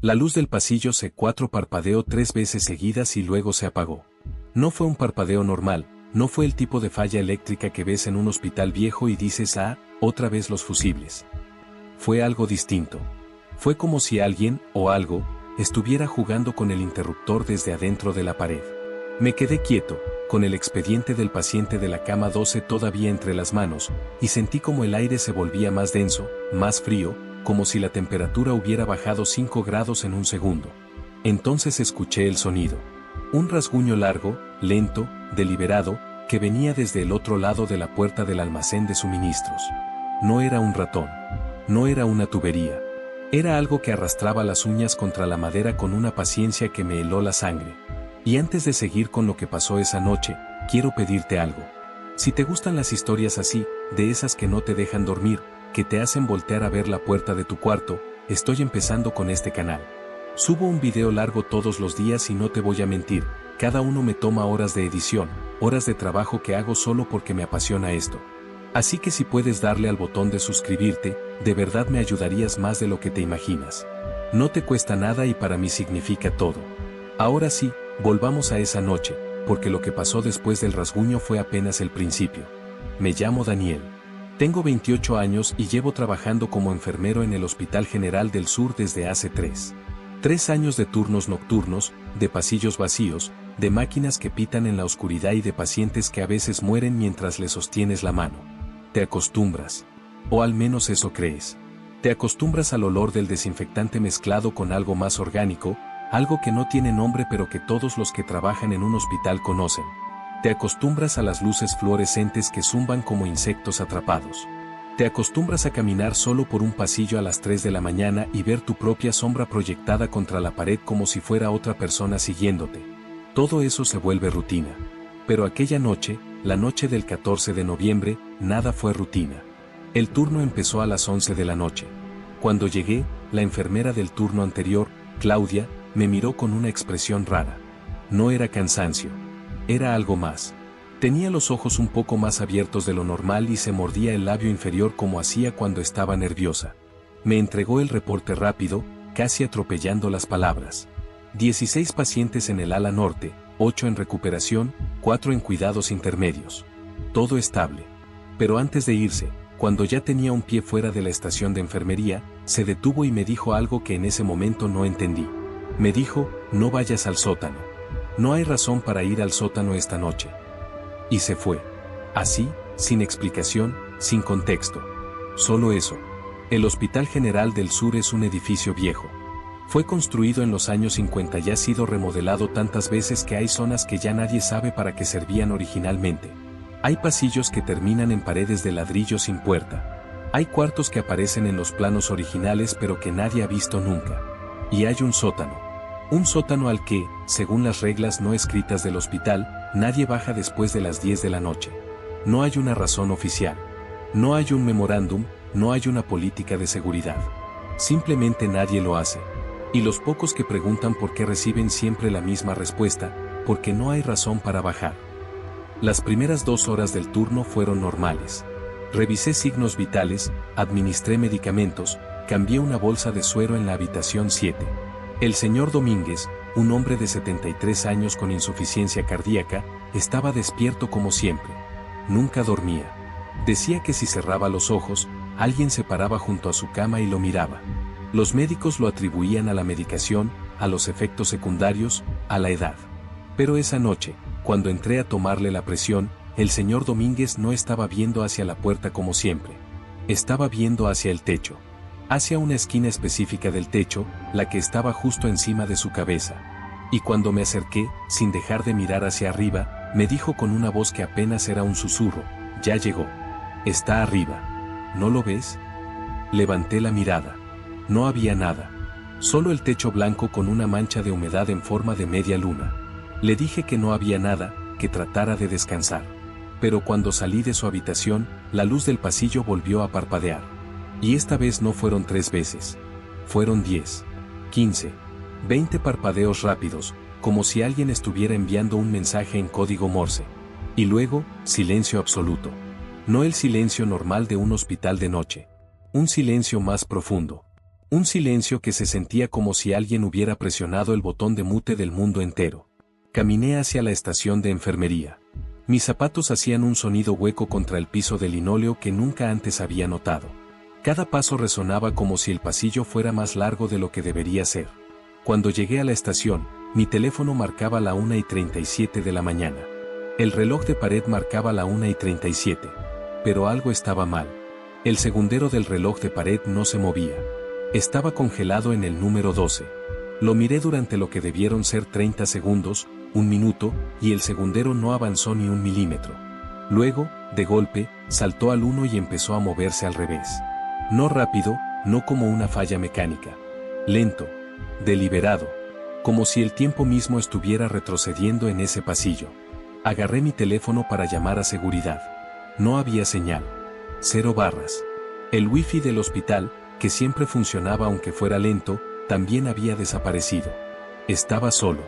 La luz del pasillo C4 parpadeó 3 veces seguidas y luego se apagó. No fue un parpadeo normal, no fue el tipo de falla eléctrica que ves en un hospital viejo y dices, ah, otra vez los fusibles. Fue algo distinto. Fue como si alguien, o algo, estuviera jugando con el interruptor desde adentro de la pared. Me quedé quieto, con el expediente del paciente de la cama 12 todavía entre las manos, y sentí como el aire se volvía más denso, más frío, como si la temperatura hubiera bajado 5 grados en un segundo. Entonces escuché el sonido. Un rasguño largo, lento, deliberado, que venía desde el otro lado de la puerta del almacén de suministros. No era un ratón. No era una tubería. Era algo que arrastraba las uñas contra la madera con una paciencia que me heló la sangre. Y antes de seguir con lo que pasó esa noche, quiero pedirte algo. Si te gustan las historias así, de esas que no te dejan dormir, que te hacen voltear a ver la puerta de tu cuarto, estoy empezando con este canal. Subo un video largo todos los días y no te voy a mentir, cada uno me toma horas de edición, horas de trabajo que hago solo porque me apasiona esto. Así que si puedes darle al botón de suscribirte, de verdad me ayudarías más de lo que te imaginas. No te cuesta nada y para mí significa todo. Ahora sí, volvamos a esa noche, porque lo que pasó después del rasguño fue apenas el principio. Me llamo Daniel. Tengo 28 años y llevo trabajando como enfermero en el Hospital General del Sur desde hace 3 años de turnos nocturnos, de pasillos vacíos, de máquinas que pitan en la oscuridad y de pacientes que a veces mueren mientras le sostienes la mano. Te acostumbras. O al menos eso crees. Te acostumbras al olor del desinfectante mezclado con algo más orgánico, algo que no tiene nombre pero que todos los que trabajan en un hospital conocen. Te acostumbras a las luces fluorescentes que zumban como insectos atrapados. Te acostumbras a caminar solo por un pasillo a las 3 de la mañana y ver tu propia sombra proyectada contra la pared como si fuera otra persona siguiéndote. Todo eso se vuelve rutina. Pero aquella noche, la noche del 14 de noviembre, nada fue rutina. El turno empezó a las 11 de la noche. Cuando llegué, la enfermera del turno anterior, Claudia, me miró con una expresión rara. No era cansancio. Era algo más. Tenía los ojos un poco más abiertos de lo normal y se mordía el labio inferior como hacía cuando estaba nerviosa. Me entregó el reporte rápido, casi atropellando las palabras. 16 pacientes en el ala norte, 8 en recuperación, 4 en cuidados intermedios. Todo estable. Pero antes de irse, cuando ya tenía un pie fuera de la estación de enfermería, se detuvo y me dijo algo que en ese momento no entendí. Me dijo, no vayas al sótano. No hay razón para ir al sótano esta noche. Y se fue. Así, sin explicación, sin contexto. Solo eso. El Hospital General del Sur es un edificio viejo. Fue construido en los años 50 y ha sido remodelado tantas veces que hay zonas que ya nadie sabe para qué servían originalmente. Hay pasillos que terminan en paredes de ladrillo sin puerta. Hay cuartos que aparecen en los planos originales pero que nadie ha visto nunca. Y hay un sótano. Un sótano al que, según las reglas no escritas del hospital, nadie baja después de las 10 de la noche. No hay una razón oficial. No hay un memorándum, no hay una política de seguridad. Simplemente nadie lo hace. Y los pocos que preguntan por qué reciben siempre la misma respuesta, porque no hay razón para bajar. Las primeras 2 horas del turno fueron normales. Revisé signos vitales, administré medicamentos, cambié una bolsa de suero en la habitación 7. El señor Domínguez, un hombre de 73 años con insuficiencia cardíaca, estaba despierto como siempre. Nunca dormía. Decía que si cerraba los ojos, alguien se paraba junto a su cama y lo miraba. Los médicos lo atribuían a la medicación, a los efectos secundarios, a la edad. Pero esa noche, cuando entré a tomarle la presión, el señor Domínguez no estaba viendo hacia la puerta como siempre. Estaba viendo hacia el techo. Hacia una esquina específica del techo, la que estaba justo encima de su cabeza. Y cuando me acerqué, sin dejar de mirar hacia arriba, me dijo con una voz que apenas era un susurro, ya llegó. Está arriba. ¿No lo ves? Levanté la mirada. No había nada. Solo el techo blanco con una mancha de humedad en forma de media luna. Le dije que no había nada, que tratara de descansar. Pero cuando salí de su habitación, la luz del pasillo volvió a parpadear. Y esta vez no fueron 3 veces. Fueron 10, 15, 20 parpadeos rápidos, como si alguien estuviera enviando un mensaje en código Morse. Y luego, silencio absoluto. No el silencio normal de un hospital de noche. Un silencio más profundo. Un silencio que se sentía como si alguien hubiera presionado el botón de mute del mundo entero. Caminé hacia la estación de enfermería. Mis zapatos hacían un sonido hueco contra el piso de linóleo que nunca antes había notado. Cada paso resonaba como si el pasillo fuera más largo de lo que debería ser. Cuando llegué a la estación, mi teléfono marcaba la 1:37 de la mañana. El reloj de pared marcaba la 1:37. Pero algo estaba mal. El segundero del reloj de pared no se movía. Estaba congelado en el número 12. Lo miré durante lo que debieron ser 30 segundos, un minuto, y el segundero no avanzó ni un milímetro. Luego, de golpe, saltó al 1 y empezó a moverse al revés. No rápido, no como una falla mecánica. Lento, deliberado, como si el tiempo mismo estuviera retrocediendo en ese pasillo. Agarré mi teléfono para llamar a seguridad. No había señal. 0 barras. El wifi del hospital, que siempre funcionaba aunque fuera lento, también había desaparecido. Estaba solo.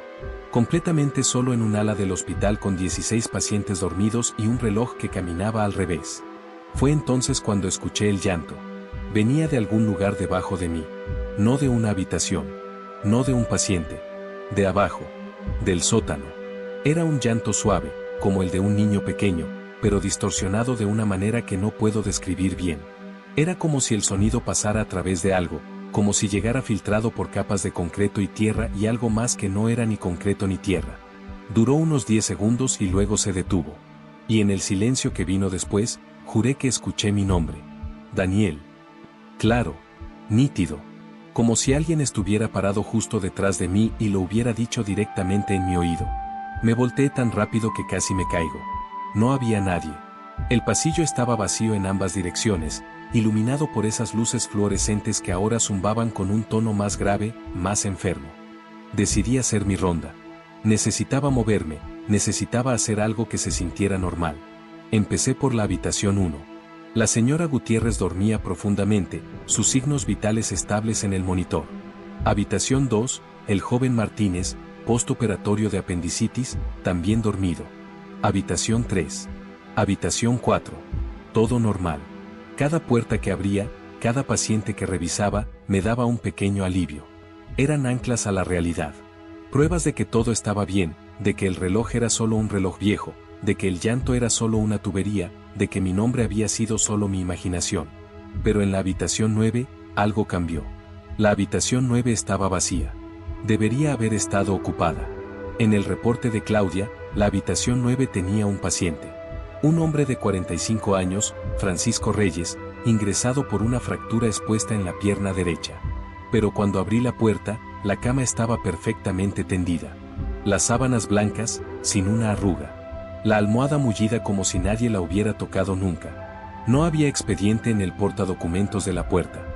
Completamente solo en un ala del hospital con 16 pacientes dormidos y un reloj que caminaba al revés. Fue entonces cuando escuché el llanto. Venía de algún lugar debajo de mí. No de una habitación. No de un paciente. De abajo. Del sótano. Era un llanto suave, como el de un niño pequeño, pero distorsionado de una manera que no puedo describir bien. Era como si el sonido pasara a través de algo, como si llegara filtrado por capas de concreto y tierra y algo más que no era ni concreto ni tierra. Duró unos 10 segundos y luego se detuvo. Y en el silencio que vino después, juré que escuché mi nombre. Daniel. Claro, nítido. Como si alguien estuviera parado justo detrás de mí y lo hubiera dicho directamente en mi oído. Me volteé tan rápido que casi me caigo. No había nadie. El pasillo estaba vacío en ambas direcciones, iluminado por esas luces fluorescentes que ahora zumbaban con un tono más grave, más enfermo. Decidí hacer mi ronda. Necesitaba moverme, necesitaba hacer algo que se sintiera normal. Empecé por la habitación 1. La señora Gutiérrez dormía profundamente, sus signos vitales estables en el monitor. Habitación 2, el joven Martínez, postoperatorio de apendicitis, también dormido. Habitación 3. Habitación 4. Todo normal. Cada puerta que abría, cada paciente que revisaba, me daba un pequeño alivio. Eran anclas a la realidad. Pruebas de que todo estaba bien, de que el reloj era solo un reloj viejo, de que el llanto era solo una tubería, de que mi nombre había sido solo mi imaginación. Pero en la habitación 9, algo cambió. La habitación 9 estaba vacía. Debería haber estado ocupada. En el reporte de Claudia, la habitación 9 tenía un paciente. Un hombre de 45 años, Francisco Reyes, ingresado por una fractura expuesta en la pierna derecha. Pero cuando abrí la puerta, la cama estaba perfectamente tendida. Las sábanas blancas, sin una arruga. La almohada mullida como si nadie la hubiera tocado nunca. No había expediente en el portadocumentos de la puerta.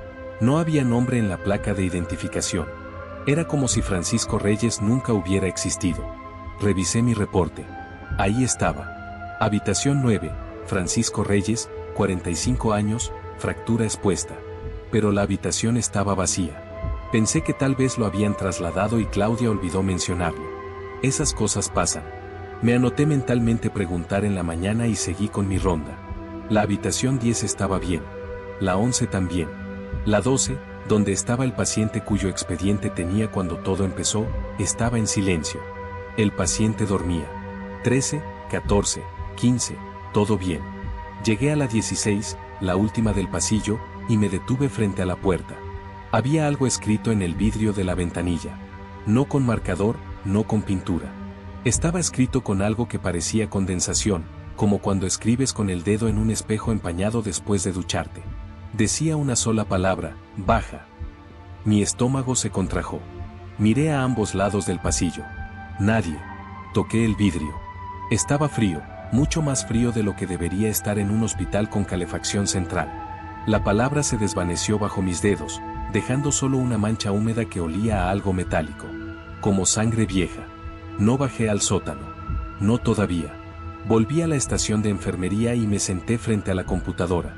No había nombre en la placa de identificación. Era como si Francisco Reyes nunca hubiera existido. Revisé mi reporte. Ahí estaba. Habitación 9, Francisco Reyes, 45 años, fractura expuesta. Pero la habitación estaba vacía. Pensé que tal vez lo habían trasladado y Claudia olvidó mencionarlo. Esas cosas pasan. Me anoté mentalmente preguntar en la mañana y seguí con mi ronda. La habitación 10 estaba bien. La 11 también. La 12, donde estaba el paciente cuyo expediente tenía cuando todo empezó, estaba en silencio. El paciente dormía. 13, 14, 15, todo bien. Llegué a la 16, la última del pasillo, y me detuve frente a la puerta. Había algo escrito en el vidrio de la ventanilla. No con marcador, no con pintura. Estaba escrito con algo que parecía condensación, como cuando escribes con el dedo en un espejo empañado después de ducharte. Decía una sola palabra, baja. Mi estómago se contrajo. Miré a ambos lados del pasillo. Nadie. Toqué el vidrio. Estaba frío. Mucho más frío de lo que debería estar en un hospital con calefacción central. La palabra se desvaneció bajo mis dedos, dejando solo una mancha húmeda que olía a algo metálico. Como sangre vieja. No bajé al sótano. No todavía. Volví a la estación de enfermería y me senté frente a la computadora.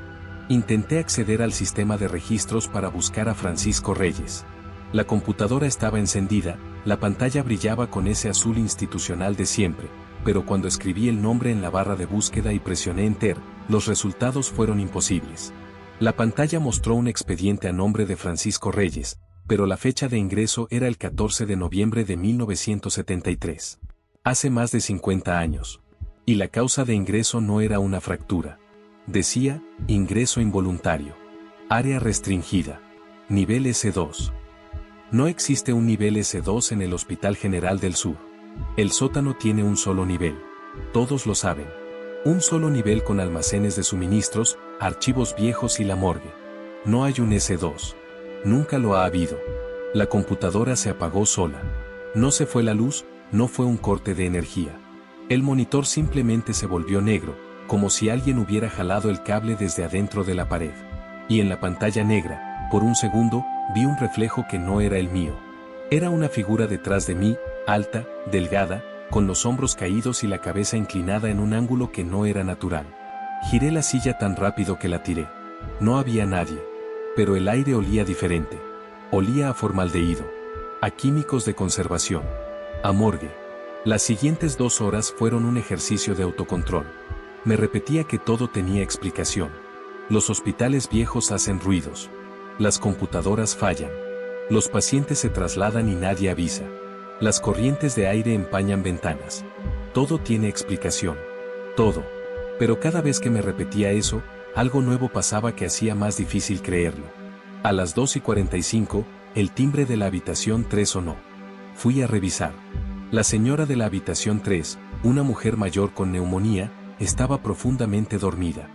Intenté acceder al sistema de registros para buscar a Francisco Reyes. La computadora estaba encendida, la pantalla brillaba con ese azul institucional de siempre. Pero cuando escribí el nombre en la barra de búsqueda y presioné Enter, los resultados fueron imposibles. La pantalla mostró un expediente a nombre de Francisco Reyes, pero la fecha de ingreso era el 14 de noviembre de 1973. Hace más de 50 años. Y la causa de ingreso no era una fractura. Decía, ingreso involuntario. Área restringida. Nivel S2. No existe un nivel S2 en el Hospital General del Sur. El sótano tiene un solo nivel. Todos lo saben. Un solo nivel con almacenes de suministros, archivos viejos y la morgue. No hay un S2. Nunca lo ha habido. La computadora se apagó sola. No se fue la luz, no fue un corte de energía. El monitor simplemente se volvió negro, como si alguien hubiera jalado el cable desde adentro de la pared. Y en la pantalla negra, por un segundo, vi un reflejo que no era el mío. Era una figura detrás de mí, alta, delgada, con los hombros caídos y la cabeza inclinada en un ángulo que no era natural. Giré la silla tan rápido que la tiré. No había nadie. Pero el aire olía diferente. Olía a formaldehído. A químicos de conservación. A morgue. Las siguientes 2 horas fueron un ejercicio de autocontrol. Me repetía que todo tenía explicación. Los hospitales viejos hacen ruidos. Las computadoras fallan. Los pacientes se trasladan y nadie avisa. Las corrientes de aire empañan ventanas. Todo tiene explicación. Todo. Pero cada vez que me repetía eso, algo nuevo pasaba que hacía más difícil creerlo. A las 2:45, el timbre de la habitación 3 sonó. Fui a revisar. La señora de la habitación 3, una mujer mayor con neumonía, estaba profundamente dormida.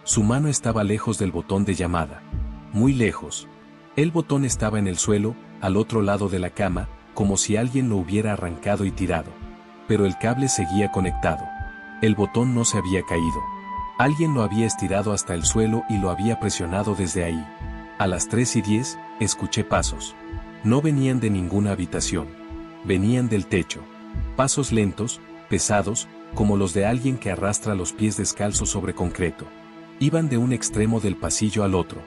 Su mano estaba lejos del botón de llamada. Muy lejos. El botón estaba en el suelo, al otro lado de la cama, como si alguien lo hubiera arrancado y tirado. Pero el cable seguía conectado. El botón no se había caído. Alguien lo había estirado hasta el suelo y lo había presionado desde ahí. A las 3:10, escuché pasos. No venían de ninguna habitación. Venían del techo. Pasos lentos, pesados, como los de alguien que arrastra los pies descalzos sobre concreto. Iban de un extremo del pasillo al otro.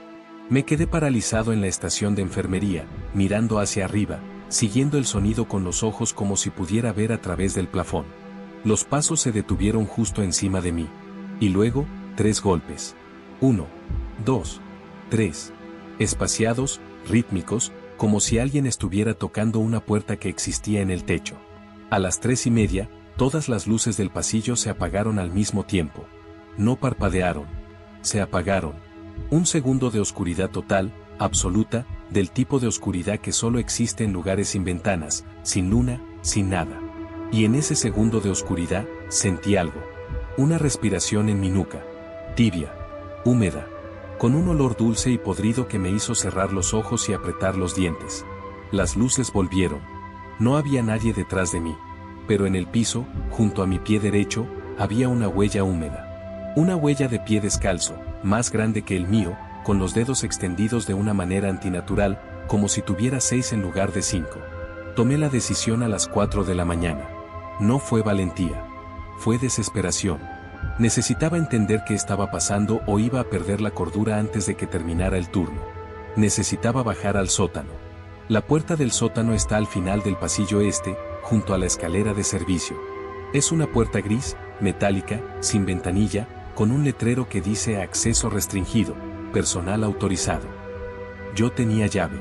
Me quedé paralizado en la estación de enfermería, mirando hacia arriba, siguiendo el sonido con los ojos como si pudiera ver a través del plafón. Los pasos se detuvieron justo encima de mí. Y luego, 3 golpes. 1, 2, 3. Espaciados, rítmicos, como si alguien estuviera tocando una puerta que existía en el techo. A las 3:30, todas las luces del pasillo se apagaron al mismo tiempo. No parpadearon. Se apagaron. Un segundo de oscuridad total, absoluta, del tipo de oscuridad que solo existe en lugares sin ventanas, sin luna, sin nada. Y en ese segundo de oscuridad, sentí algo. Una respiración en mi nuca. Tibia. Húmeda. Con un olor dulce y podrido que me hizo cerrar los ojos y apretar los dientes. Las luces volvieron. No había nadie detrás de mí. Pero en el piso, junto a mi pie derecho, había una huella húmeda. Una huella de pie descalzo, más grande que el mío, con los dedos extendidos de una manera antinatural, como si tuviera 6 en lugar de 5. Tomé la decisión a las 4 de la mañana. No fue valentía. Fue desesperación. Necesitaba entender qué estaba pasando o iba a perder la cordura antes de que terminara el turno. Necesitaba bajar al sótano. La puerta del sótano está al final del pasillo este, junto a la escalera de servicio. Es una puerta gris, metálica, sin ventanilla, con un letrero que dice acceso restringido, personal autorizado. Yo tenía llave.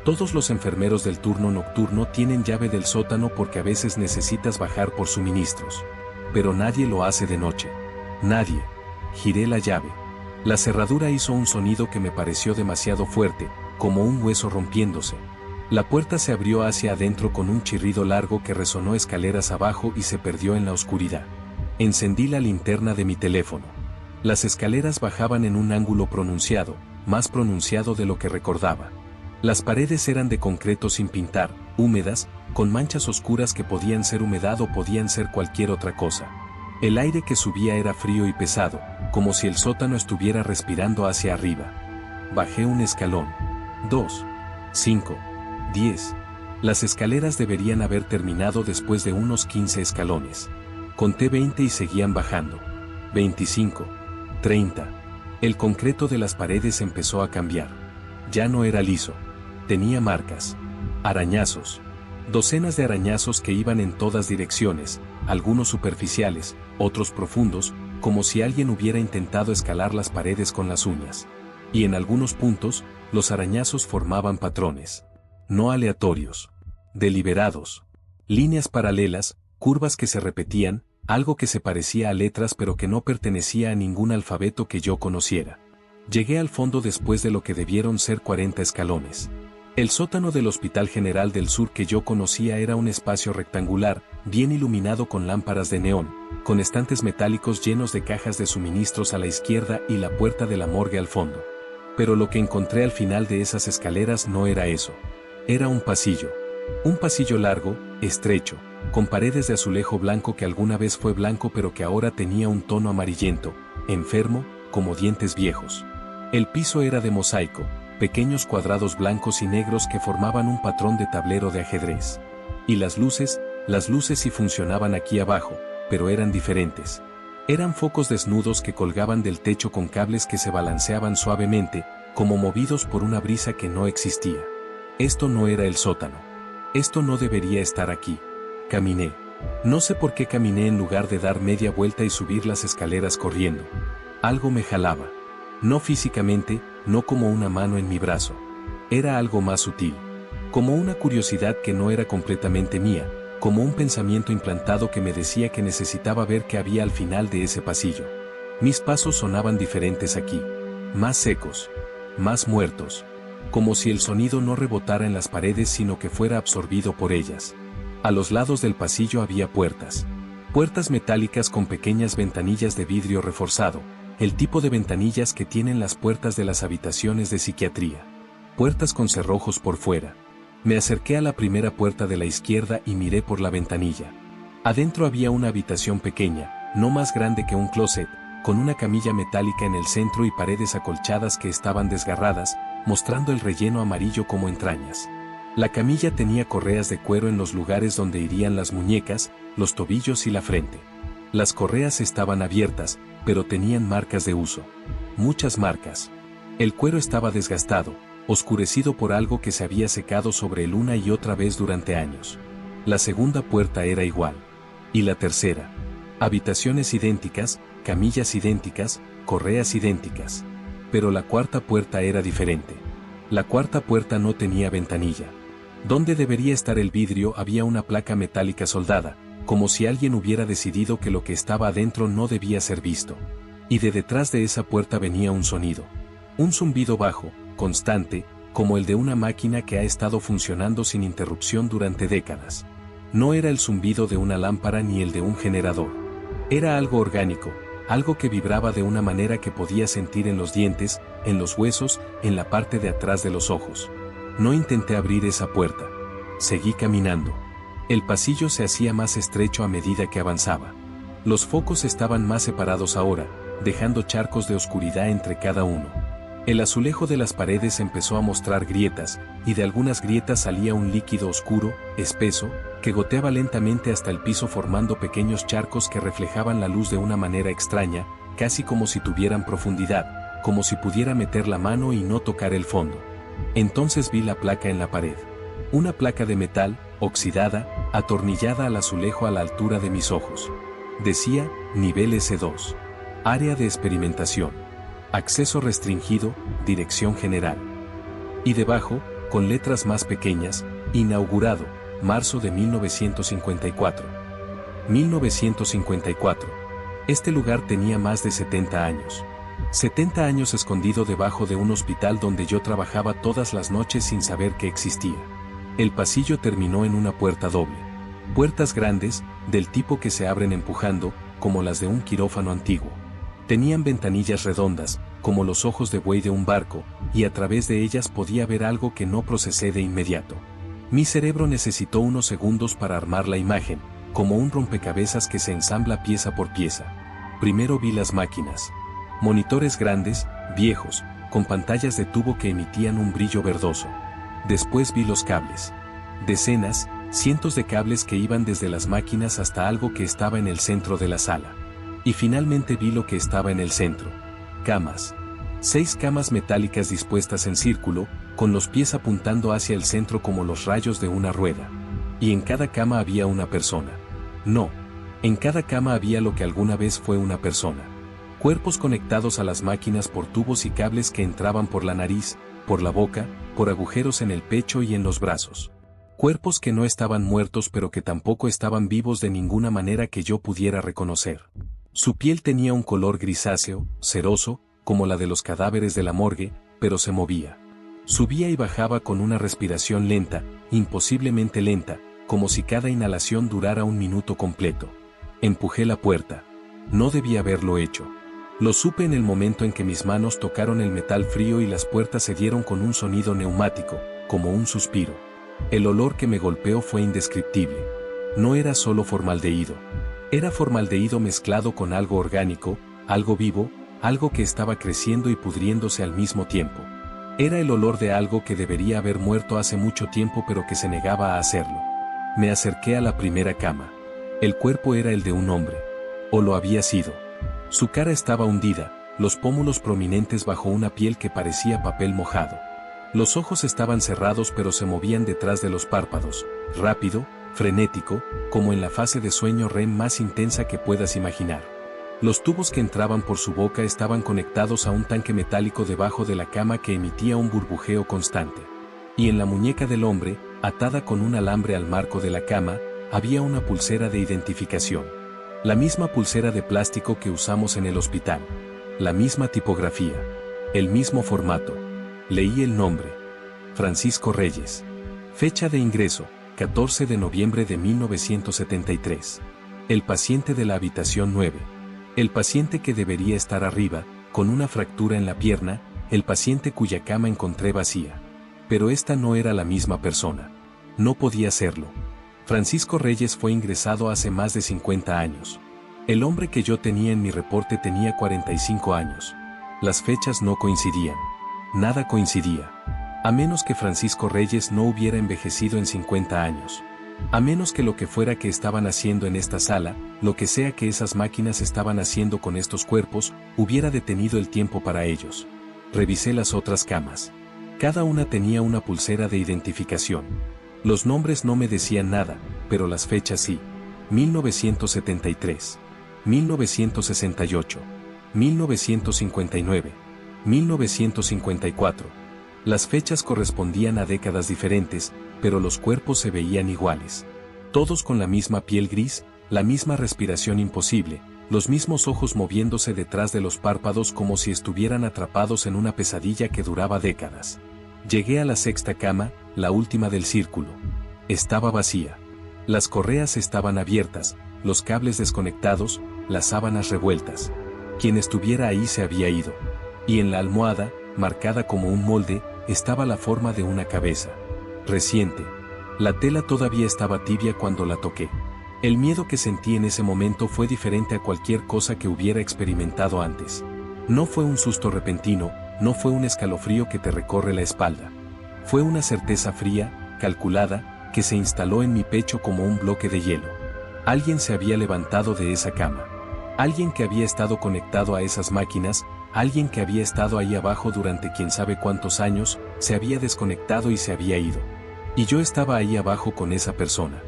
Todos los enfermeros del turno nocturno tienen llave del sótano porque a veces necesitas bajar por suministros. Pero nadie lo hace de noche. Nadie. Giré la llave. La cerradura hizo un sonido que me pareció demasiado fuerte, como un hueso rompiéndose. La puerta se abrió hacia adentro con un chirrido largo que resonó escaleras abajo y se perdió en la oscuridad. Encendí la linterna de mi teléfono. Las escaleras bajaban en un ángulo pronunciado, más pronunciado de lo que recordaba. Las paredes eran de concreto sin pintar, húmedas, con manchas oscuras que podían ser humedad o podían ser cualquier otra cosa. El aire que subía era frío y pesado, como si el sótano estuviera respirando hacia arriba. Bajé un escalón. 2, 5, 10. Las escaleras deberían haber terminado después de unos 15 escalones. Conté 20 y seguían bajando. 25, 30. El concreto de las paredes empezó a cambiar. Ya no era liso. Tenía marcas. Arañazos. Docenas de arañazos que iban en todas direcciones, algunos superficiales, otros profundos, como si alguien hubiera intentado escalar las paredes con las uñas. Y en algunos puntos, los arañazos formaban patrones. No aleatorios. Deliberados. Líneas paralelas, curvas que se repetían, algo que se parecía a letras pero que no pertenecía a ningún alfabeto que yo conociera. Llegué al fondo después de lo que debieron ser 40 escalones. El sótano del Hospital General del Sur que yo conocía era un espacio rectangular, bien iluminado con lámparas de neón, con estantes metálicos llenos de cajas de suministros a la izquierda y la puerta de la morgue al fondo. Pero lo que encontré al final de esas escaleras no era eso. Era un pasillo. Un pasillo largo, estrecho, con paredes de azulejo blanco que alguna vez fue blanco pero que ahora tenía un tono amarillento, enfermo, como dientes viejos. El piso era de mosaico, pequeños cuadrados blancos y negros que formaban un patrón de tablero de ajedrez. Y las luces sí funcionaban aquí abajo, pero eran diferentes. Eran focos desnudos que colgaban del techo con cables que se balanceaban suavemente, como movidos por una brisa que no existía. Esto no era el sótano. Esto no debería estar aquí. Caminé. No sé por qué caminé en lugar de dar media vuelta y subir las escaleras corriendo. Algo me jalaba. No físicamente, no como una mano en mi brazo. Era algo más sutil. Como una curiosidad que no era completamente mía, como un pensamiento implantado que me decía que necesitaba ver qué había al final de ese pasillo. Mis pasos sonaban diferentes aquí. Más secos. Más muertos. Como si el sonido no rebotara en las paredes sino que fuera absorbido por ellas. A los lados del pasillo había puertas. Puertas metálicas con pequeñas ventanillas de vidrio reforzado, el tipo de ventanillas que tienen las puertas de las habitaciones de psiquiatría. Puertas con cerrojos por fuera. Me acerqué a la primera puerta de la izquierda y miré por la ventanilla. Adentro había una habitación pequeña, no más grande que un closet, con una camilla metálica en el centro y paredes acolchadas que estaban desgarradas, mostrando el relleno amarillo como entrañas. La camilla tenía correas de cuero en los lugares donde irían las muñecas, los tobillos y la frente. Las correas estaban abiertas, pero tenían marcas de uso. Muchas marcas. El cuero estaba desgastado, oscurecido por algo que se había secado sobre él una y otra vez durante años. La segunda puerta era igual. Y la tercera. Habitaciones idénticas, camillas idénticas, correas idénticas. Pero la cuarta puerta era diferente. La cuarta puerta no tenía ventanilla. Donde debería estar el vidrio había una placa metálica soldada, como si alguien hubiera decidido que lo que estaba adentro no debía ser visto. Y de detrás de esa puerta venía un sonido. Un zumbido bajo, constante, como el de una máquina que ha estado funcionando sin interrupción durante décadas. No era el zumbido de una lámpara ni el de un generador. Era algo orgánico, algo que vibraba de una manera que podía sentir en los dientes, en los huesos, en la parte de atrás de los ojos. No intenté abrir esa puerta. Seguí caminando. El pasillo se hacía más estrecho a medida que avanzaba. Los focos estaban más separados ahora, dejando charcos de oscuridad entre cada uno. El azulejo de las paredes empezó a mostrar grietas, y de algunas grietas salía un líquido oscuro, espeso, que goteaba lentamente hasta el piso formando pequeños charcos que reflejaban la luz de una manera extraña, casi como si tuvieran profundidad, como si pudiera meter la mano y no tocar el fondo. Entonces vi la placa en la pared. Una placa de metal, oxidada, atornillada al azulejo a la altura de mis ojos. Decía, nivel S2. Área de experimentación. Acceso restringido, dirección general. Y debajo, con letras más pequeñas, inaugurado, marzo de 1954. 1954. Este lugar tenía más de 70 años. 70 años escondido debajo de un hospital donde yo trabajaba todas las noches sin saber que existía. El pasillo terminó en una puerta doble. Puertas grandes, del tipo que se abren empujando, como las de un quirófano antiguo. Tenían ventanillas redondas, como los ojos de buey de un barco, y a través de ellas podía ver algo que no procesé de inmediato. Mi cerebro necesitó unos segundos para armar la imagen, como un rompecabezas que se ensambla pieza por pieza. Primero vi las máquinas. Monitores grandes, viejos, con pantallas de tubo que emitían un brillo verdoso. Después vi los cables. Decenas, cientos de cables que iban desde las máquinas hasta algo que estaba en el centro de la sala. Y finalmente vi lo que estaba en el centro. Camas. 6 camas metálicas dispuestas en círculo, con los pies apuntando hacia el centro como los rayos de una rueda. Y en cada cama había una persona. No. En cada cama había lo que alguna vez fue una persona. Cuerpos conectados a las máquinas por tubos y cables que entraban por la nariz, por la boca, por agujeros en el pecho y en los brazos. Cuerpos que no estaban muertos pero que tampoco estaban vivos de ninguna manera que yo pudiera reconocer. Su piel tenía un color grisáceo, ceroso, como la de los cadáveres de la morgue, pero se movía. Subía y bajaba con una respiración lenta, imposiblemente lenta, como si cada inhalación durara un minuto completo. Empujé la puerta. No debía haberlo hecho. Lo supe en el momento en que mis manos tocaron el metal frío y las puertas se dieron con un sonido neumático, como un suspiro. El olor que me golpeó fue indescriptible. No era solo formaldehído. Era formaldehído mezclado con algo orgánico, algo vivo, algo que estaba creciendo y pudriéndose al mismo tiempo. Era el olor de algo que debería haber muerto hace mucho tiempo pero que se negaba a hacerlo. Me acerqué a la primera cama. El cuerpo era el de un hombre. O lo había sido. Su cara estaba hundida, los pómulos prominentes bajo una piel que parecía papel mojado. Los ojos estaban cerrados pero se movían detrás de los párpados, rápido, frenético, como en la fase de sueño REM más intensa que puedas imaginar. Los tubos que entraban por su boca estaban conectados a un tanque metálico debajo de la cama que emitía un burbujeo constante. Y en la muñeca del hombre, atada con un alambre al marco de la cama, había una pulsera de identificación. La misma pulsera de plástico que usamos en el hospital. La misma tipografía. El mismo formato. Leí el nombre. Francisco Reyes. Fecha de ingreso, 14 de noviembre de 1973. El paciente de la habitación 9. El paciente que debería estar arriba, con una fractura en la pierna, el paciente cuya cama encontré vacía. Pero esta no era la misma persona. No podía serlo. Francisco Reyes fue ingresado hace más de 50 años. El hombre que yo tenía en mi reporte tenía 45 años. Las fechas no coincidían. Nada coincidía. A menos que Francisco Reyes no hubiera envejecido en 50 años. A menos que lo que fuera que estaban haciendo en esta sala, lo que sea que esas máquinas estaban haciendo con estos cuerpos, hubiera detenido el tiempo para ellos. Revisé las otras camas. Cada una tenía una pulsera de identificación. Los nombres no me decían nada, pero las fechas sí. 1973, 1968, 1959, 1954. Las fechas correspondían a décadas diferentes, pero los cuerpos se veían iguales. Todos con la misma piel gris, la misma respiración imposible, los mismos ojos moviéndose detrás de los párpados como si estuvieran atrapados en una pesadilla que duraba décadas. Llegué a la sexta cama, la última del círculo. Estaba vacía. Las correas estaban abiertas, los cables desconectados, las sábanas revueltas. Quien estuviera ahí se había ido. Y en la almohada, marcada como un molde, estaba la forma de una cabeza. Reciente. La tela todavía estaba tibia cuando la toqué. El miedo que sentí en ese momento fue diferente a cualquier cosa que hubiera experimentado antes. No fue un susto repentino, no fue un escalofrío que te recorre la espalda. Fue una certeza fría, calculada, que se instaló en mi pecho como un bloque de hielo. Alguien se había levantado de esa cama. Alguien que había estado conectado a esas máquinas, alguien que había estado ahí abajo durante quién sabe cuántos años, se había desconectado y se había ido. Y yo estaba ahí abajo con esa persona.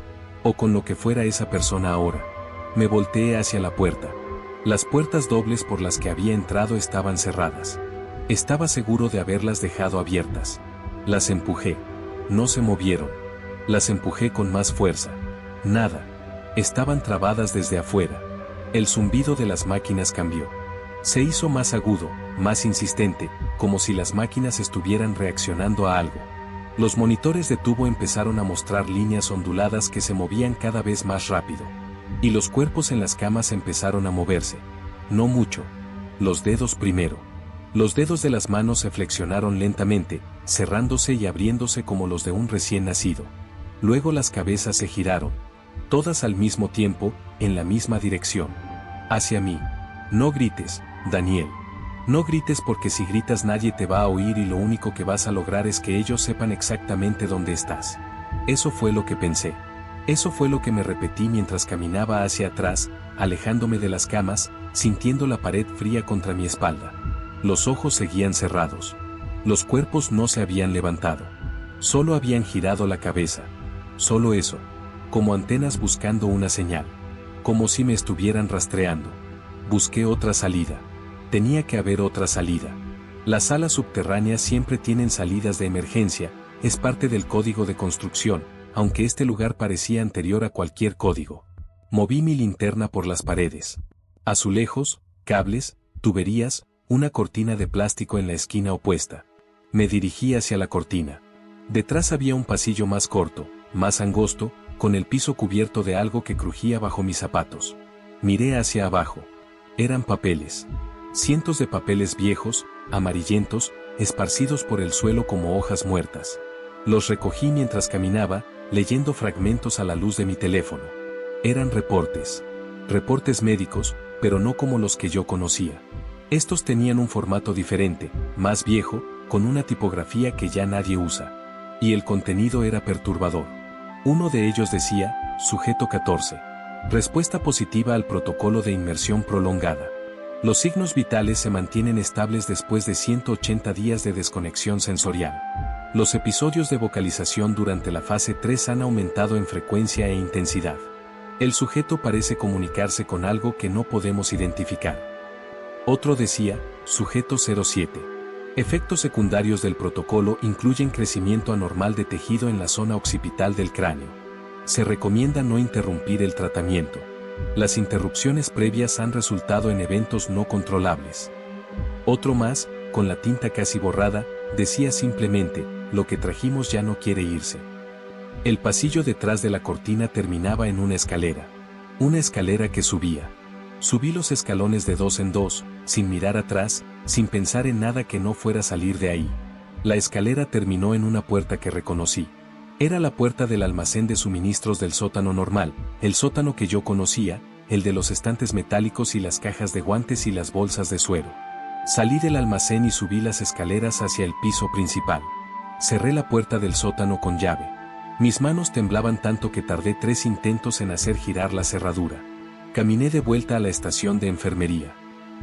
O con lo que fuera esa persona ahora. Me volteé hacia la puerta. Las puertas dobles por las que había entrado estaban cerradas. Estaba seguro de haberlas dejado abiertas. Las empujé. No se movieron. Las empujé con más fuerza. Nada. Estaban trabadas desde afuera. El zumbido de las máquinas cambió. Se hizo más agudo, más insistente, como si las máquinas estuvieran reaccionando a algo. Los monitores de tubo empezaron a mostrar líneas onduladas que se movían cada vez más rápido. Y los cuerpos en las camas empezaron a moverse. No mucho. Los dedos primero. Los dedos de las manos se flexionaron lentamente, cerrándose y abriéndose como los de un recién nacido. Luego las cabezas se giraron. Todas al mismo tiempo, en la misma dirección. Hacia mí. No grites, Daniel. No grites porque si gritas nadie te va a oír y lo único que vas a lograr es que ellos sepan exactamente dónde estás. Eso fue lo que pensé. Eso fue lo que me repetí mientras caminaba hacia atrás, alejándome de las camas, sintiendo la pared fría contra mi espalda. Los ojos seguían cerrados. Los cuerpos no se habían levantado. Solo habían girado la cabeza. Solo eso. Como antenas buscando una señal. Como si me estuvieran rastreando. Busqué otra salida. Tenía que haber otra salida. Las salas subterráneas siempre tienen salidas de emergencia, es parte del código de construcción, aunque este lugar parecía anterior a cualquier código. Moví mi linterna por las paredes. Azulejos, cables, tuberías, una cortina de plástico en la esquina opuesta. Me dirigí hacia la cortina. Detrás había un pasillo más corto, más angosto, con el piso cubierto de algo que crujía bajo mis zapatos. Miré hacia abajo. Eran papeles. Cientos de papeles viejos, amarillentos, esparcidos por el suelo como hojas muertas. Los recogí mientras caminaba, leyendo fragmentos a la luz de mi teléfono. Eran reportes. Reportes médicos, pero no como los que yo conocía. Estos tenían un formato diferente, más viejo, con una tipografía que ya nadie usa. Y el contenido era perturbador. Uno de ellos decía, sujeto 14. Respuesta positiva al protocolo de inmersión prolongada. Los signos vitales se mantienen estables después de 180 días de desconexión sensorial. Los episodios de vocalización durante la fase 3 han aumentado en frecuencia e intensidad. El sujeto parece comunicarse con algo que no podemos identificar. Otro decía, sujeto 07. Efectos secundarios del protocolo incluyen crecimiento anormal de tejido en la zona occipital del cráneo. Se recomienda no interrumpir el tratamiento. Las interrupciones previas han resultado en eventos no controlables. Otro más, con la tinta casi borrada, decía simplemente, lo que trajimos ya no quiere irse. El pasillo detrás de la cortina terminaba en una escalera. Una escalera que subía. Subí los escalones de 2 en 2, sin mirar atrás, sin pensar en nada que no fuera a salir de ahí. La escalera terminó en una puerta que reconocí. Era la puerta del almacén de suministros del sótano normal, el sótano que yo conocía, el de los estantes metálicos y las cajas de guantes y las bolsas de suero. Salí del almacén y subí las escaleras hacia el piso principal. Cerré la puerta del sótano con llave. Mis manos temblaban tanto que tardé 3 intentos en hacer girar la cerradura. Caminé de vuelta a la estación de enfermería.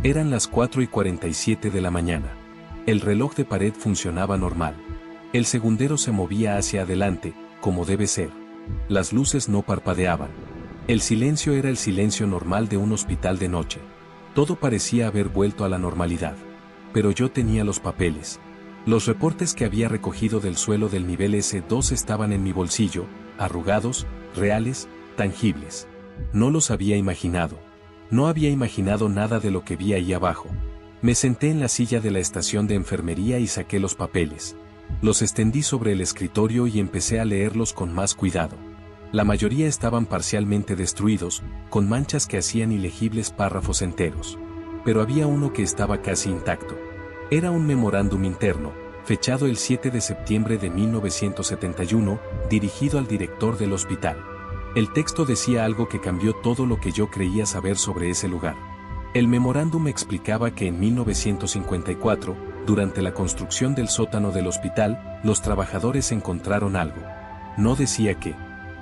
Eran las 4:47 de la mañana. El reloj de pared funcionaba normal. El segundero se movía hacia adelante, como debe ser. Las luces no parpadeaban. El silencio era el silencio normal de un hospital de noche. Todo parecía haber vuelto a la normalidad. Pero yo tenía los papeles. Los reportes que había recogido del suelo del nivel S2 estaban en mi bolsillo, arrugados, reales, tangibles. No los había imaginado. No había imaginado nada de lo que vi ahí abajo. Me senté en la silla de la estación de enfermería y saqué los papeles. Los extendí sobre el escritorio y empecé a leerlos con más cuidado. La mayoría estaban parcialmente destruidos, con manchas que hacían ilegibles párrafos enteros. Pero había uno que estaba casi intacto. Era un memorándum interno, fechado el 7 de septiembre de 1971, dirigido al director del hospital. El texto decía algo que cambió todo lo que yo creía saber sobre ese lugar. El memorándum explicaba que en 1954, durante la construcción del sótano del hospital, los trabajadores encontraron algo. No decía qué.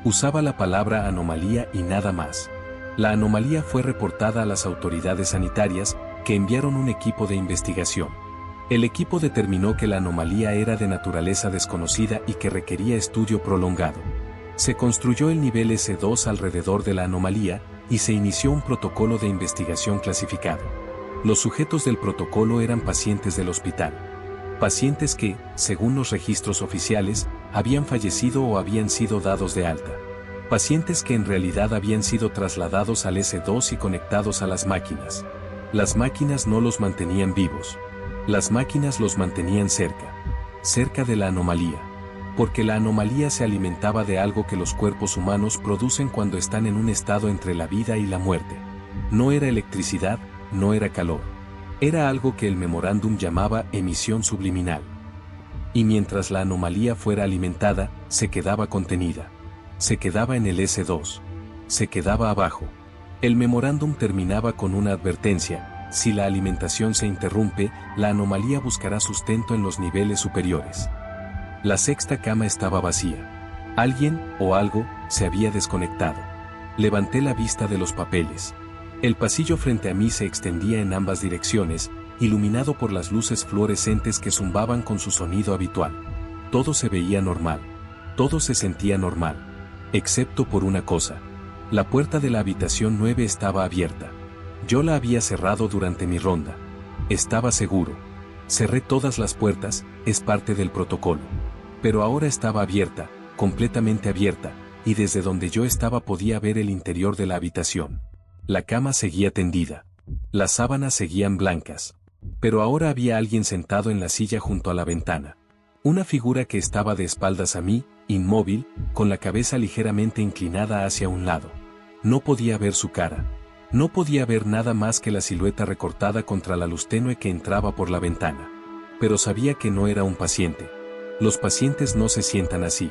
Usaba la palabra anomalía y nada más. La anomalía fue reportada a las autoridades sanitarias, que enviaron un equipo de investigación. El equipo determinó que la anomalía era de naturaleza desconocida y que requería estudio prolongado. Se construyó el nivel S2 alrededor de la anomalía, y se inició un protocolo de investigación clasificado. Los sujetos del protocolo eran pacientes del hospital. Pacientes que, según los registros oficiales, habían fallecido o habían sido dados de alta. Pacientes que en realidad habían sido trasladados al S2 y conectados a las máquinas. Las máquinas no los mantenían vivos. Las máquinas los mantenían cerca de la anomalía. Porque la anomalía se alimentaba de algo que los cuerpos humanos producen cuando están en un estado entre la vida y la muerte. No era electricidad, no era calor. Era algo que el memorándum llamaba emisión subliminal. Y mientras la anomalía fuera alimentada, se quedaba contenida. Se quedaba en el S2. Se quedaba abajo. El memorándum terminaba con una advertencia: si la alimentación se interrumpe, la anomalía buscará sustento en los niveles superiores. La sexta cama estaba vacía. Alguien, o algo, se había desconectado. Levanté la vista de los papeles. El pasillo frente a mí se extendía en ambas direcciones, iluminado por las luces fluorescentes que zumbaban con su sonido habitual. Todo se veía normal. Todo se sentía normal. Excepto por una cosa. La puerta de la habitación 9 estaba abierta. Yo la había cerrado durante mi ronda. Estaba seguro. Cerré todas las puertas, es parte del protocolo. Pero ahora estaba abierta, completamente abierta, y desde donde yo estaba podía ver el interior de la habitación. La cama seguía tendida. Las sábanas seguían blancas. Pero ahora había alguien sentado en la silla junto a la ventana. Una figura que estaba de espaldas a mí, inmóvil, con la cabeza ligeramente inclinada hacia un lado. No podía ver su cara. No podía ver nada más que la silueta recortada contra la luz tenue que entraba por la ventana. Pero sabía que no era un paciente. Los pacientes no se sientan así.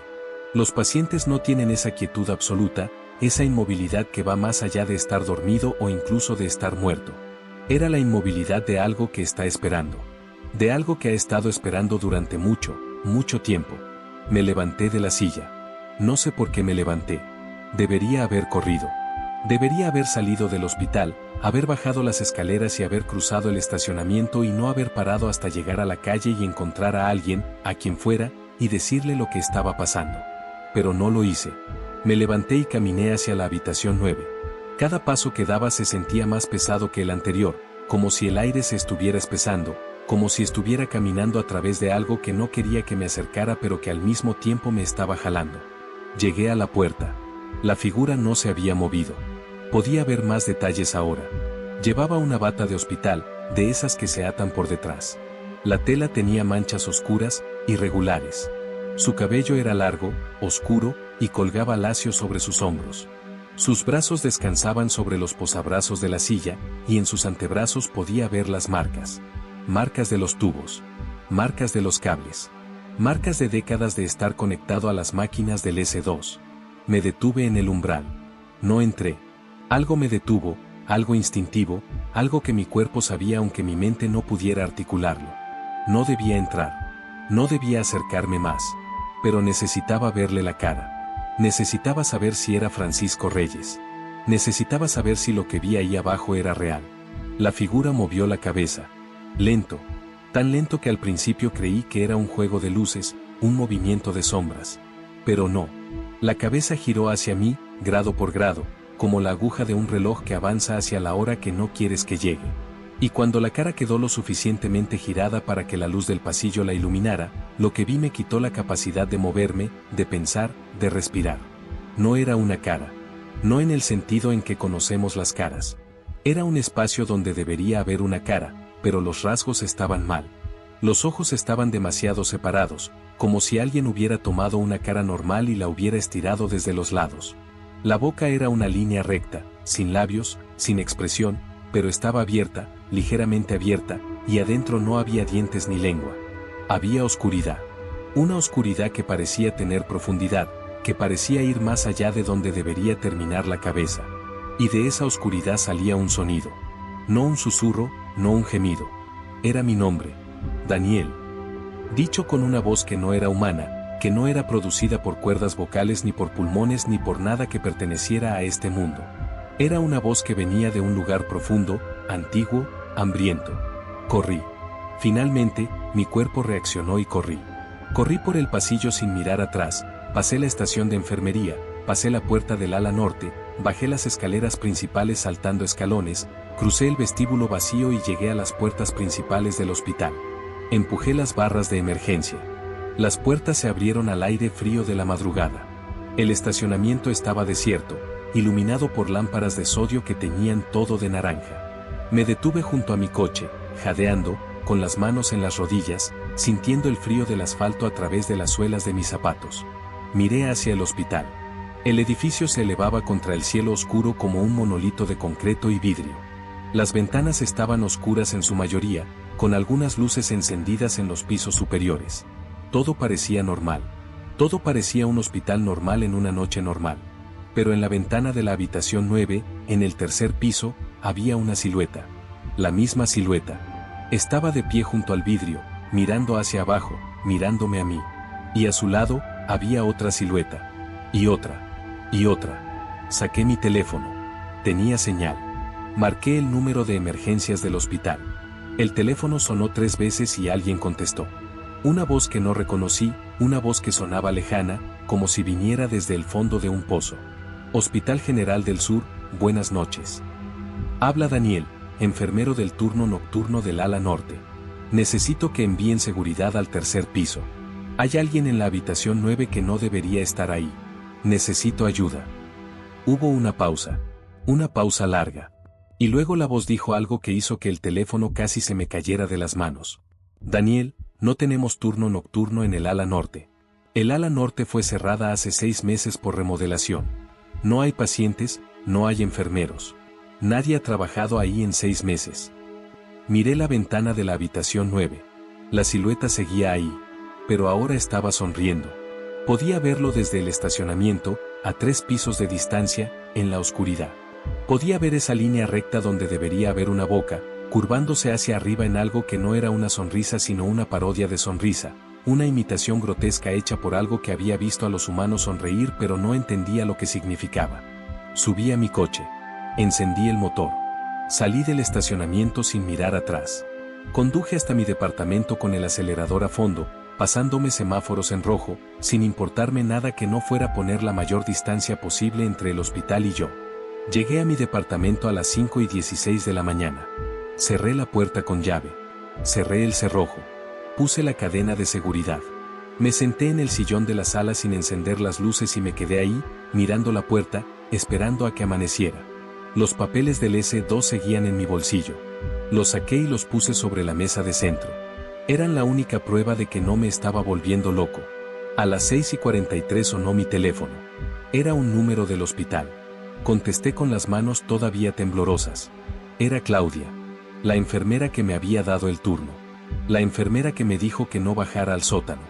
Los pacientes no tienen esa quietud absoluta, esa inmovilidad que va más allá de estar dormido o incluso de estar muerto. Era la inmovilidad de algo que está esperando. De algo que ha estado esperando durante mucho, mucho tiempo. Me levanté de la silla. No sé por qué me levanté. Debería haber corrido. Debería haber salido del hospital, haber bajado las escaleras y haber cruzado el estacionamiento y no haber parado hasta llegar a la calle y encontrar a alguien, a quien fuera, y decirle lo que estaba pasando. Pero no lo hice. Me levanté y caminé hacia la habitación 9. Cada paso que daba se sentía más pesado que el anterior, como si el aire se estuviera espesando, como si estuviera caminando a través de algo que no quería que me acercara pero que al mismo tiempo me estaba jalando. Llegué a la puerta. La figura no se había movido. Podía ver más detalles ahora. Llevaba una bata de hospital, de esas que se atan por detrás. La tela tenía manchas oscuras, irregulares. Su cabello era largo, oscuro, y colgaba lacio sobre sus hombros. Sus brazos descansaban sobre los posabrazos de la silla, y en sus antebrazos podía ver las marcas. Marcas de los tubos. Marcas de los cables. Marcas de décadas de estar conectado a las máquinas del S2. Me detuve en el umbral. No entré. Algo me detuvo, algo instintivo, algo que mi cuerpo sabía aunque mi mente no pudiera articularlo. No debía entrar. No debía acercarme más. Pero necesitaba verle la cara. Necesitaba saber si era Francisco Reyes. Necesitaba saber si lo que vi ahí abajo era real. La figura movió la cabeza. Lento. Tan lento que al principio creí que era un juego de luces, un movimiento de sombras. Pero no. La cabeza giró hacia mí, grado por grado, como la aguja de un reloj que avanza hacia la hora que no quieres que llegue. Y cuando la cara quedó lo suficientemente girada para que la luz del pasillo la iluminara, lo que vi me quitó la capacidad de moverme, de pensar, de respirar. No era una cara. No en el sentido en que conocemos las caras. Era un espacio donde debería haber una cara, pero los rasgos estaban mal. Los ojos estaban demasiado separados, como si alguien hubiera tomado una cara normal y la hubiera estirado desde los lados. La boca era una línea recta, sin labios, sin expresión, pero estaba abierta, ligeramente abierta, y adentro no había dientes ni lengua. Había oscuridad. Una oscuridad que parecía tener profundidad, que parecía ir más allá de donde debería terminar la cabeza. Y de esa oscuridad salía un sonido. No un susurro, no un gemido. Era mi nombre. Daniel. Dicho con una voz que no era humana, que no era producida por cuerdas vocales ni por pulmones ni por nada que perteneciera a este mundo. Era una voz que venía de un lugar profundo, antiguo, hambriento. Corrí. Finalmente, mi cuerpo reaccionó y corrí. Corrí por el pasillo sin mirar atrás, pasé la estación de enfermería, pasé la puerta del ala norte, bajé las escaleras principales saltando escalones, crucé el vestíbulo vacío y llegué a las puertas principales del hospital. Empujé las barras de emergencia. Las puertas se abrieron al aire frío de la madrugada. El estacionamiento estaba desierto, iluminado por lámparas de sodio que teñían todo de naranja. Me detuve junto a mi coche, jadeando, con las manos en las rodillas, sintiendo el frío del asfalto a través de las suelas de mis zapatos. Miré hacia el hospital. El edificio se elevaba contra el cielo oscuro como un monolito de concreto y vidrio. Las ventanas estaban oscuras en su mayoría, con algunas luces encendidas en los pisos superiores. Todo parecía normal. Todo parecía un hospital normal en una noche normal. Pero en la ventana de la habitación 9, en el tercer piso, había una silueta. La misma silueta. Estaba de pie junto al vidrio, mirando hacia abajo, mirándome a mí. Y a su lado, había otra silueta. Y otra. Y otra. Saqué mi teléfono. Tenía señal. Marqué el número de emergencias del hospital. El teléfono sonó 3 veces y alguien contestó. Una voz que no reconocí, una voz que sonaba lejana, como si viniera desde el fondo de un pozo. Hospital General del Sur, buenas noches. Habla Daniel, enfermero del turno nocturno del ala norte. Necesito que envíen seguridad al tercer piso. Hay alguien en la habitación 9 que no debería estar ahí. Necesito ayuda. Hubo una pausa larga. Y luego la voz dijo algo que hizo que el teléfono casi se me cayera de las manos. Daniel, no tenemos turno nocturno en el ala norte. El ala norte fue cerrada hace 6 meses por remodelación. No hay pacientes, no hay enfermeros. Nadie ha trabajado ahí en 6 meses. Miré la ventana de la habitación 9. La silueta seguía ahí, pero ahora estaba sonriendo. Podía verlo desde el estacionamiento, a 3 pisos de distancia, en la oscuridad. Podía ver esa línea recta donde debería haber una boca, curvándose hacia arriba en algo que no era una sonrisa sino una parodia de sonrisa, una imitación grotesca hecha por algo que había visto a los humanos sonreír pero no entendía lo que significaba. Subí a mi coche. Encendí el motor. Salí del estacionamiento sin mirar atrás. Conduje hasta mi departamento con el acelerador a fondo, pasándome semáforos en rojo, sin importarme nada que no fuera poner la mayor distancia posible entre el hospital y yo. Llegué a mi departamento a las 5:16 de la mañana. Cerré la puerta con llave. Cerré el cerrojo. Puse la cadena de seguridad. Me senté en el sillón de la sala sin encender las luces y me quedé ahí, mirando la puerta, esperando a que amaneciera. Los papeles del S2 seguían en mi bolsillo. Los saqué y los puse sobre la mesa de centro. Eran la única prueba de que no me estaba volviendo loco. A las 6:43 sonó mi teléfono. Era un número del hospital. Contesté con las manos todavía temblorosas. Era Claudia, la enfermera que me había dado el turno. La enfermera que me dijo que no bajara al sótano.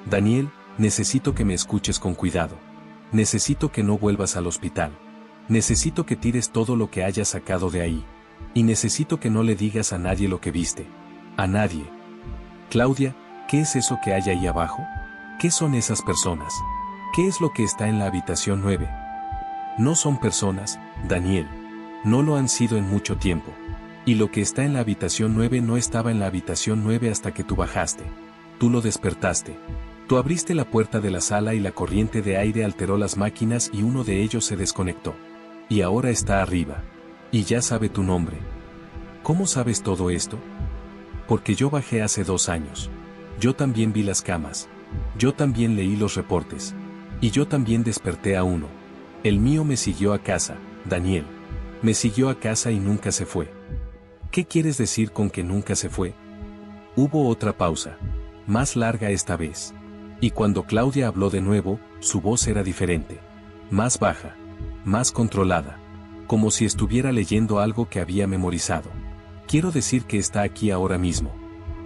Daniel, necesito que me escuches con cuidado. Necesito que no vuelvas al hospital. Necesito que tires todo lo que hayas sacado de ahí. Y necesito que no le digas a nadie lo que viste. A nadie. Claudia, ¿qué es eso que hay ahí abajo? ¿Qué son esas personas? ¿Qué es lo que está en la habitación 9? No son personas, Daniel. No lo han sido en mucho tiempo. Y lo que está en la habitación 9 no estaba en la habitación 9 hasta que tú bajaste. Tú lo despertaste. Tú abriste la puerta de la sala y la corriente de aire alteró las máquinas y uno de ellos se desconectó. Y ahora está arriba. Y ya sabe tu nombre. ¿Cómo sabes todo esto? Porque yo bajé hace 2 años. Yo también vi las camas. Yo también leí los reportes. Y yo también desperté a uno. El mío me siguió a casa, Daniel. Me siguió a casa y nunca se fue. ¿Qué quieres decir con que nunca se fue? Hubo otra pausa. Más larga esta vez. Y cuando Claudia habló de nuevo, su voz era diferente. Más baja. Más controlada. Como si estuviera leyendo algo que había memorizado. Quiero decir que está aquí ahora mismo.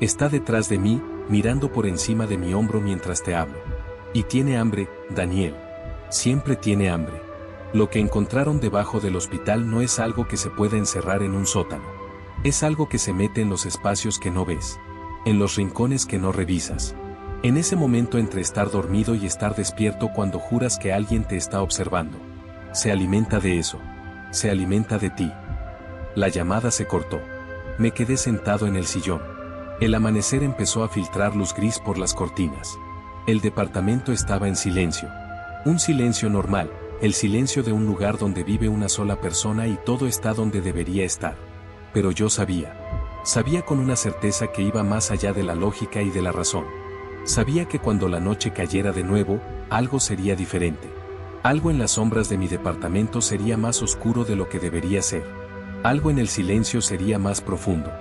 Está detrás de mí, mirando por encima de mi hombro mientras te hablo. Y tiene hambre, Daniel. Siempre tiene hambre. Lo que encontraron debajo del hospital no es algo que se pueda encerrar en un sótano. Es algo que se mete en los espacios que no ves. En los rincones que no revisas. En ese momento entre estar dormido y estar despierto cuando juras que alguien te está observando. Se alimenta de eso. Se alimenta de ti. La llamada se cortó. Me quedé sentado en el sillón. El amanecer empezó a filtrar luz gris por las cortinas. El departamento estaba en silencio. Un silencio normal, el silencio de un lugar donde vive una sola persona y todo está donde debería estar. Pero yo sabía. Sabía con una certeza que iba más allá de la lógica y de la razón. Sabía que cuando la noche cayera de nuevo, algo sería diferente. Algo en las sombras de mi departamento sería más oscuro de lo que debería ser. Algo en el silencio sería más profundo.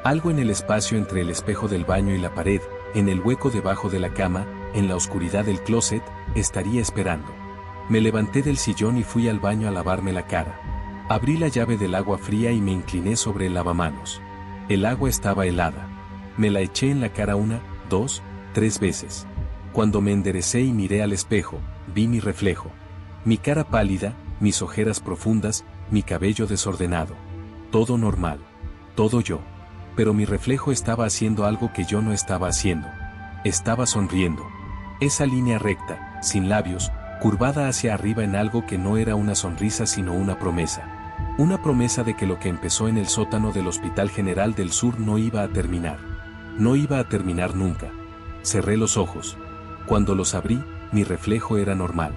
Algo en el espacio entre el espejo del baño y la pared, en el hueco debajo de la cama, en la oscuridad del closet, estaría esperando. Me levanté del sillón y fui al baño a lavarme la cara. Abrí la llave del agua fría y me incliné sobre el lavamanos. El agua estaba helada. Me la eché en la cara 1, 2, 3 veces. Cuando me enderecé y miré al espejo, vi mi reflejo. Mi cara pálida, mis ojeras profundas, mi cabello desordenado. Todo normal. Todo yo. Pero mi reflejo estaba haciendo algo que yo no estaba haciendo. Estaba sonriendo. Esa línea recta, sin labios, curvada hacia arriba en algo que no era una sonrisa sino una promesa. Una promesa de que lo que empezó en el sótano del Hospital General del Sur no iba a terminar. No iba a terminar nunca. Cerré los ojos. Cuando los abrí, mi reflejo era normal.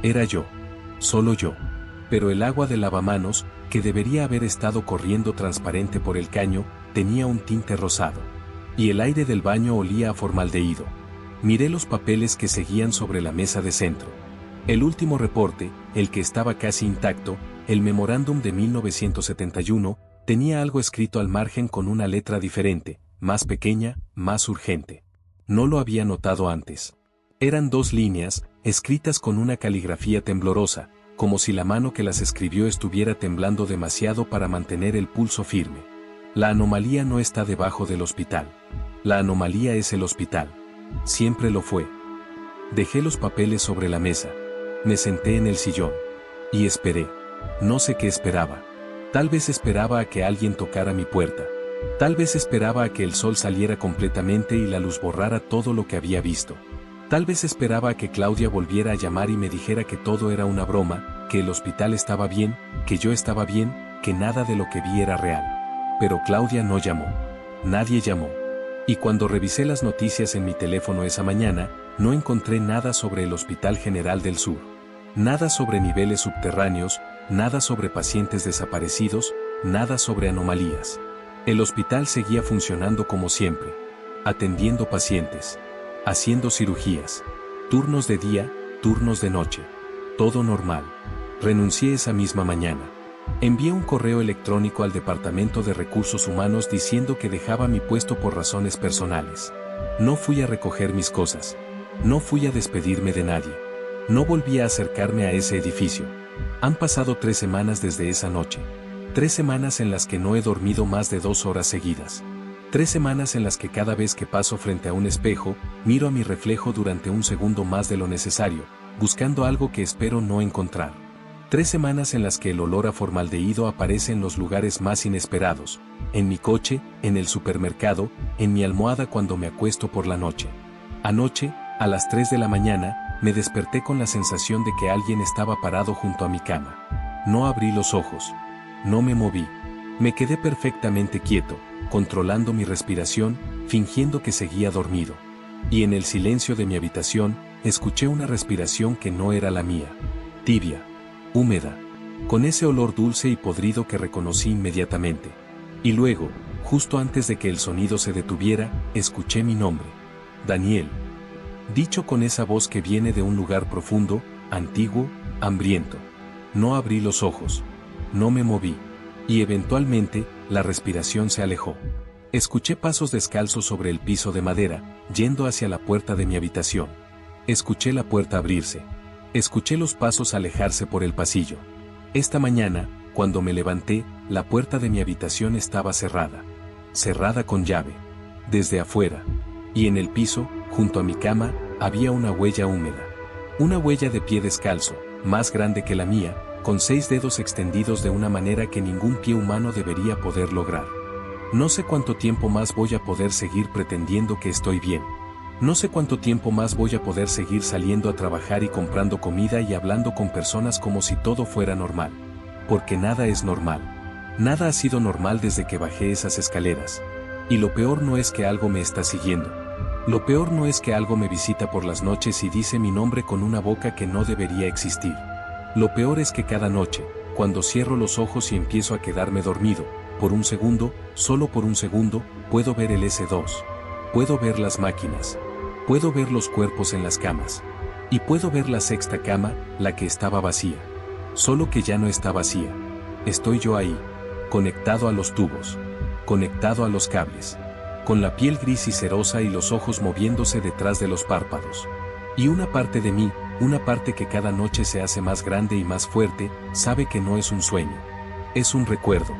Era yo. Solo yo. Pero el agua del lavamanos, que debería haber estado corriendo transparente por el caño, tenía un tinte rosado. Y el aire del baño olía a formaldehído. Miré los papeles que seguían sobre la mesa de centro. El último reporte, el que estaba casi intacto, el memorándum de 1971, tenía algo escrito al margen con una letra diferente, más pequeña, más urgente. No lo había notado antes. Eran 2 líneas, escritas con una caligrafía temblorosa, como si la mano que las escribió estuviera temblando demasiado para mantener el pulso firme. La anomalía no está debajo del hospital. La anomalía es el hospital. Siempre lo fue. Dejé los papeles sobre la mesa. Me senté en el sillón. Y esperé. No sé qué esperaba. Tal vez esperaba a que alguien tocara mi puerta. Tal vez esperaba a que el sol saliera completamente y la luz borrara todo lo que había visto. Tal vez esperaba a que Claudia volviera a llamar y me dijera que todo era una broma, que el hospital estaba bien, que yo estaba bien, que nada de lo que vi era real. Pero Claudia no llamó. Nadie llamó. Y cuando revisé las noticias en mi teléfono esa mañana, no encontré nada sobre el Hospital General del Sur. Nada sobre niveles subterráneos, nada sobre pacientes desaparecidos, nada sobre anomalías. El hospital seguía funcionando como siempre. Atendiendo pacientes. Haciendo cirugías. Turnos de día, turnos de noche. Todo normal. Renuncié esa misma mañana. Envié un correo electrónico al Departamento de Recursos Humanos diciendo que dejaba mi puesto por razones personales. No fui a recoger mis cosas. No fui a despedirme de nadie. No volví a acercarme a ese edificio. Han pasado 3 semanas desde esa noche. 3 semanas en las que no he dormido más de 2 horas seguidas. 3 semanas en las que cada vez que paso frente a un espejo, miro a mi reflejo durante un segundo más de lo necesario, buscando algo que espero no encontrar. 3 semanas en las que el olor a formaldehído aparece en los lugares más inesperados, en mi coche, en el supermercado, en mi almohada cuando me acuesto por la noche. Anoche, a las 3 de la mañana, me desperté con la sensación de que alguien estaba parado junto a mi cama. No abrí los ojos. No me moví. Me quedé perfectamente quieto, controlando mi respiración, fingiendo que seguía dormido. Y en el silencio de mi habitación, escuché una respiración que no era la mía. Tibia. Húmeda. Con ese olor dulce y podrido que reconocí inmediatamente. Y luego, justo antes de que el sonido se detuviera, escuché mi nombre. Daniel. Dicho con esa voz que viene de un lugar profundo, antiguo, hambriento. No abrí los ojos. No me moví. Y eventualmente, la respiración se alejó. Escuché pasos descalzos sobre el piso de madera, yendo hacia la puerta de mi habitación. Escuché la puerta abrirse. Escuché los pasos alejarse por el pasillo. Esta mañana, cuando me levanté, la puerta de mi habitación estaba cerrada. Cerrada con llave. Desde afuera. Y en el piso, junto a mi cama, había una huella húmeda. Una huella de pie descalzo, más grande que la mía, con 6 dedos extendidos de una manera que ningún pie humano debería poder lograr. No sé cuánto tiempo más voy a poder seguir pretendiendo que estoy bien. No sé cuánto tiempo más voy a poder seguir saliendo a trabajar y comprando comida y hablando con personas como si todo fuera normal. Porque nada es normal. Nada ha sido normal desde que bajé esas escaleras. Y lo peor no es que algo me está siguiendo. Lo peor no es que algo me visita por las noches y dice mi nombre con una boca que no debería existir. Lo peor es que cada noche, cuando cierro los ojos y empiezo a quedarme dormido, por un segundo, solo por un segundo, puedo ver el S2. Puedo ver las máquinas. Puedo ver los cuerpos en las camas. Y puedo ver la 6ª cama, la que estaba vacía. Solo que ya no está vacía. Estoy yo ahí, conectado a los tubos, conectado a los cables, con la piel gris y cerosa y los ojos moviéndose detrás de los párpados. Y una parte de mí, una parte que cada noche se hace más grande y más fuerte, sabe que no es un sueño. Es un recuerdo.